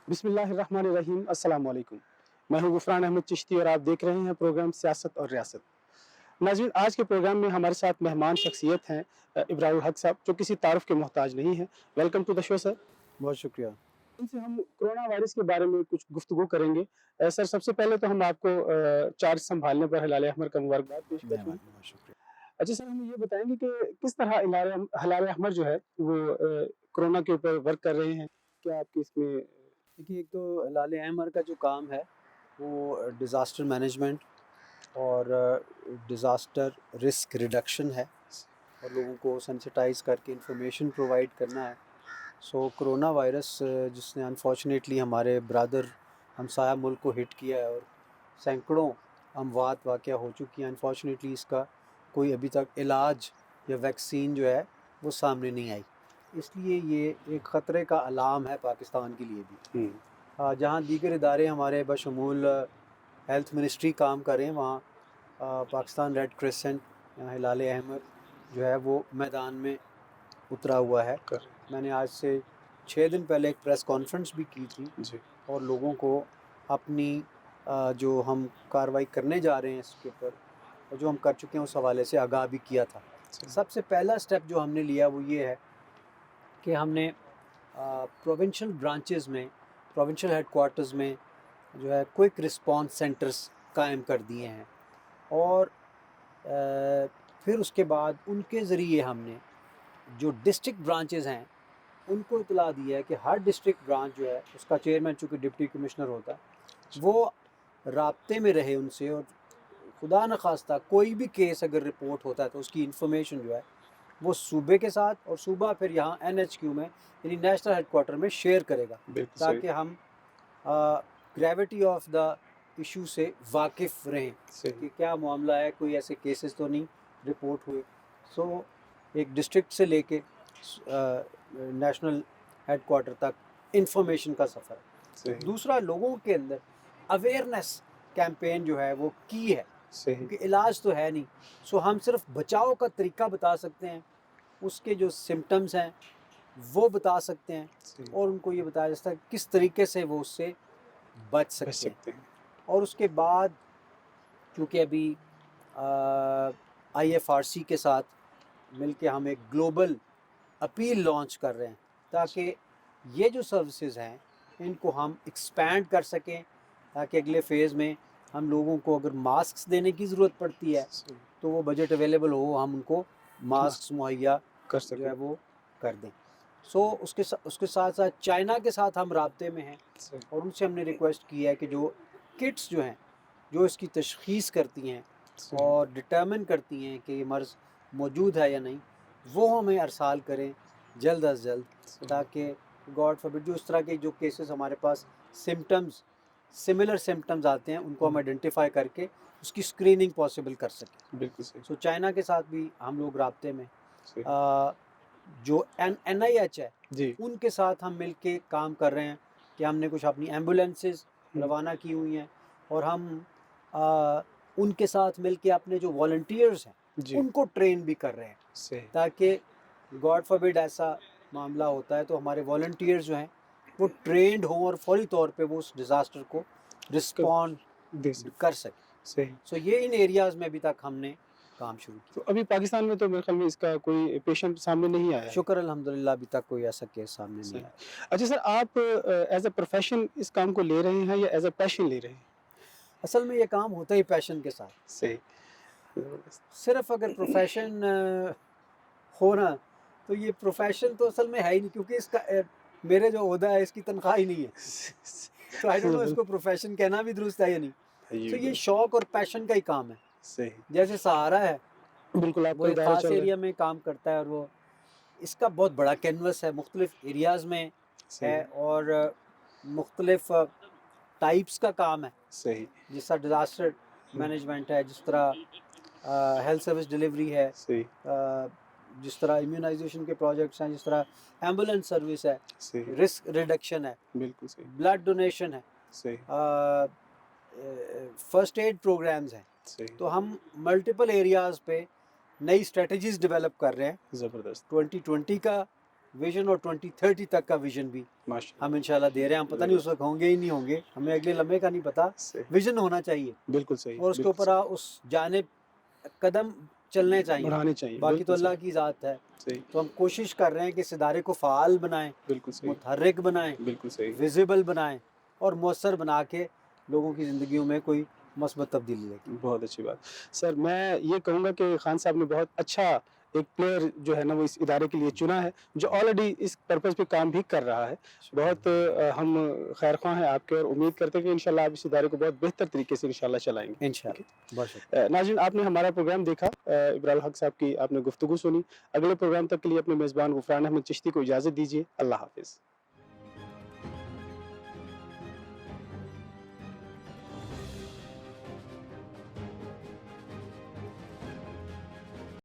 बिस्मिल्लाहिर्रहमानिर्रहीम अस्सलाम वालेकुम। मैं हूं गुफरान अहमद चिश्ती और आप देख रहे हैं प्रोग्राम सियासत और रियासत। नाज़रीन, आज के प्रोग्राम में हमारे साथ मेहमान शख्सियत हैं इब्राहिम हक साहब, जो किसी तारुफ के मोहताज नहीं है। Welcome to the show sir. बहुत शुक्रिया। इनसे हम कोरोना वायरस के बारे में कुछ गुफ्तगू करेंगे। सर, सबसे पहले तो हम आपको चार्ज संभालने पर हिलाल अहमर का मुबारकबाद पेश करते हैं। मेहरबानी, बहुत शुक्रिया। अच्छा सर, हमें ये बताएंगे कि किस तरह हिलाल अहमर जो है वो कोरोना के ऊपर वर्क कर रहे हैं। क्या आपकी इसमें देखिए, एक तो हिलाल अहमर का जो काम है वो डिज़ास्टर मैनेजमेंट और डिज़ास्टर रिस्क रिडक्शन है और लोगों को सेंसिटाइज़ करके इंफॉर्मेशन प्रोवाइड करना है। सो कोरोना वायरस जिसने अनफॉर्चुनेटली हमारे ब्रदर हमसाया मुल्क को हिट किया है और सैकड़ों अमवात वाक़या हो चुकी हैं। अनफॉर्चुनेटली इसका कोई अभी तक इलाज या वैक्सीन जो है वो सामने नहीं आई, इसलिए ये एक ख़तरे का अलार्म है पाकिस्तान के लिए भी। जहाँ दीगर इदारे हमारे बशमूल हेल्थ मिनिस्ट्री काम करें, वहाँ पाकिस्तान रेड क्रिसेंट हिलाल अहमर जो है वो मैदान में उतरा हुआ है। मैंने आज से 6 दिन पहले एक प्रेस कॉन्फ्रेंस भी की थी जी और लोगों को अपनी जो हम कार्रवाई करने जा रहे हैं इसके ऊपर और जो हम कर चुके हैं उस हवाले से आगाह भी किया था। सबसे पहला स्टेप जो हमने लिया वो ये है कि हमने प्रोविंशियल ब्रांचेस में, प्रोविंशियल हेडक्वार्टर्स में जो है क्विक रिस्पांस सेंटर्स कायम कर दिए हैं और फिर उसके बाद उनके ज़रिए हमने जो डिस्ट्रिक्ट ब्रांचेस हैं उनको इतला दिया है कि हर डिस्ट्रिक्ट ब्रांच जो है उसका चेयरमैन चूँकि डिप्टी कमिश्नर होता है, वो राब्ते में रहे उनसे और खुदा न खास्ता कोई भी केस अगर रिपोर्ट होता है तो उसकी इन्फॉर्मेशन जो है वो सूबे के साथ और सूबा फिर यहाँ NHQ में यानी नेशनल हेडक्वार्टर में शेयर करेगा, ताकि हम ग्रेविटी ऑफ द इशू से वाकिफ़ रहें कि क्या मामला है, कोई ऐसे केसेस तो नहीं रिपोर्ट हुए। सो एक डिस्ट्रिक्ट से लेके नेशनल हेडक्वार्टर तक इंफॉर्मेशन का सफ़र है। दूसरा, लोगों के अंदर अवेयरनेस कैंपेन जो है वो की है, क्योंकि इलाज तो है नहीं। सो हम सिर्फ बचाव का तरीका बता सकते हैं, उसके जो सिम्टम्स हैं वो बता सकते हैं और उनको ये बताया जा सकता है किस तरीके से वो उससे बच सकते हैं। और उसके बाद चूँकि अभी IFRC के साथ मिलके हम एक ग्लोबल अपील लॉन्च कर रहे हैं ताकि ये जो सर्विसेज हैं इनको हम एक्सपैंड कर सकें, ताकि अगले फेज़ में हम लोगों को अगर मास्क देने की ज़रूरत पड़ती है तो वो बजट अवेलेबल हो, हम उनको मास्क मुहैया कर जो है वो कर दें। सो उसके साथ साथ चाइना के साथ हम राब्ते में हैं और उनसे हमने रिक्वेस्ट की है कि जो किट्स जो हैं जो इसकी तशख़ीस करती हैं और डिटर्मिन करती हैं कि ये मर्ज़ मौजूद है या नहीं, वो हमें अरसाल करें जल्द अज जल्द, ताकि गॉड फॉरबिड जो इस तरह के जो केसेस हमारे पास सिम्टम्स सिमिलर सिम्टम्स आते हैं उनको हम आइडेंटिफाई करके उसकी स्क्रीनिंग पॉसिबल कर सकें। बिल्कुल सही। सो चाइना के साथ भी हम लोग राब्ते में, जो NIH है जी उनके साथ हम मिल के काम कर रहे हैं कि हमने कुछ अपनी एम्बुलेंसेस रवाना की हुई हैं और हम उनके साथ मिल के अपने जो वॉलंटियर्स हैं उनको ट्रेन भी कर रहे हैं, ताकि गॉड फॉरबिड ऐसा मामला होता है तो हमारे वॉलंटियर्स जो हैं वो ट्रेंड हों और फौरी तौर पे वो उस डिज़ास्टर को रिस्पॉन्ड कर सकें। सो ये इन एरियाज़ में अभी तक हमने काम शुरू किया। तो अभी पाकिस्तान में तो मेरे ख्याल में इसका कोई पेशेंट सामने नहीं आया है। शुक्र अल्हम्दुलिल्लाह अभी तक कोई ऐसा केस सामने नहीं आया। अच्छा सर, आप एज अ प्रोफेशन इस काम को ले रहे हैं या एज अ पैशन ले रहे हैं? असल में ये काम होता ही पैशन के साथ। सही। सिर्फ अगर प्रोफेशन हो ना तो ये प्रोफेशन तो असल में है ही नहीं, क्योंकि इसका मेरे जो ओहदा है इसकी तनख्वाह ही नहीं है। तो आई डोंट नो इसको प्रोफेशन कहना भी दुरुस्त है या नहीं। तो ये शौक और पैशन का ही काम है। सही। जैसे सहारा है, बिल्कुल वो आपका एक इदारा ख़ास चल रहा एरिया में काम करता है और वो इसका बहुत बड़ा कैनवस है, मुख्तलिफ एरियाज़ में है और मुख्तलिफ टाइप्स का काम है। सही। जिस तरह डिज़ास्टर मैनेजमेंट है, जिस तरह हेल्थ सर्विस डिलीवरी है, सही। जिस तरह इम्यूनाइजेशन के प्रोजेक्ट्स हैं, जिस तरह एम्बुलेंस सर्विस है, सही। रिस्क रिडक्शन है, बिल्कुल सही। ब्लड डोनेशन है, सही। फर्स्ट एड प्रोग्राम्स हैं। सही। तो हम मल्टीपल एरियाज़ पे नई स्ट्रेटजीज़ डेवलप कर रहे हैं। ज़बरदस्त। 2020 का विजन और 2030 तक का विजन भी माशाल्लाह हम इंशाल्लाह दे रहे हैं। हम पता नहीं उस वक्त होंगे ही नहीं होंगे, हमें अगले लम्हे का नहीं पता, सही, विजन होना चाहिए बिल्कुल सही, और उसके बिल्कुल ऊपर उस जानिब कदम चलने सही, चाहिए। बढ़ाने चाहिए, बाकी तो बिल्कुल अल्लाह की ज़ात है, सही, तो हम कोशिश कर रहे हैं कि इस इदारे को फ़ाल बनाएं, बिल्कुल सही, मुतहर्रिक बनाएं, बिल्कुल सही, विजिबल बनाएं और मौसर बना के लोगों की ज़िंदगियों में कोई मस्बत तब्दीली लेके। बहुत अच्छी बात। सर मैं ये कहूँगा कि खान साहब ने बहुत अच्छा एक प्लेयर जो है ना वो इस इदारे के लिए चुना है, जो ऑलरेडी इस पर्पज़ पे काम भी कर रहा है। बहुत हम खैर-ख्वाह हैं आपके और उम्मीद करते हैं कि इंशाल्लाह आप इस इदारे को बहुत बेहतर तरीके से इंशाल्लाह चलाएँगे। ठीक है। इंशाल्लाह, बहुत शुक्रिया। नाज़रीन आपने हमारा प्रोग्राम देखा, इब्राहिम हक साहब की आपने गुफ्तगू सुनी। अगले प्रोग्राम तक के लिए अपने मेज़बान गुफ़रान अहमद चिश्ती को इजाज़त दीजिए। अल्लाह हाफ़िज़।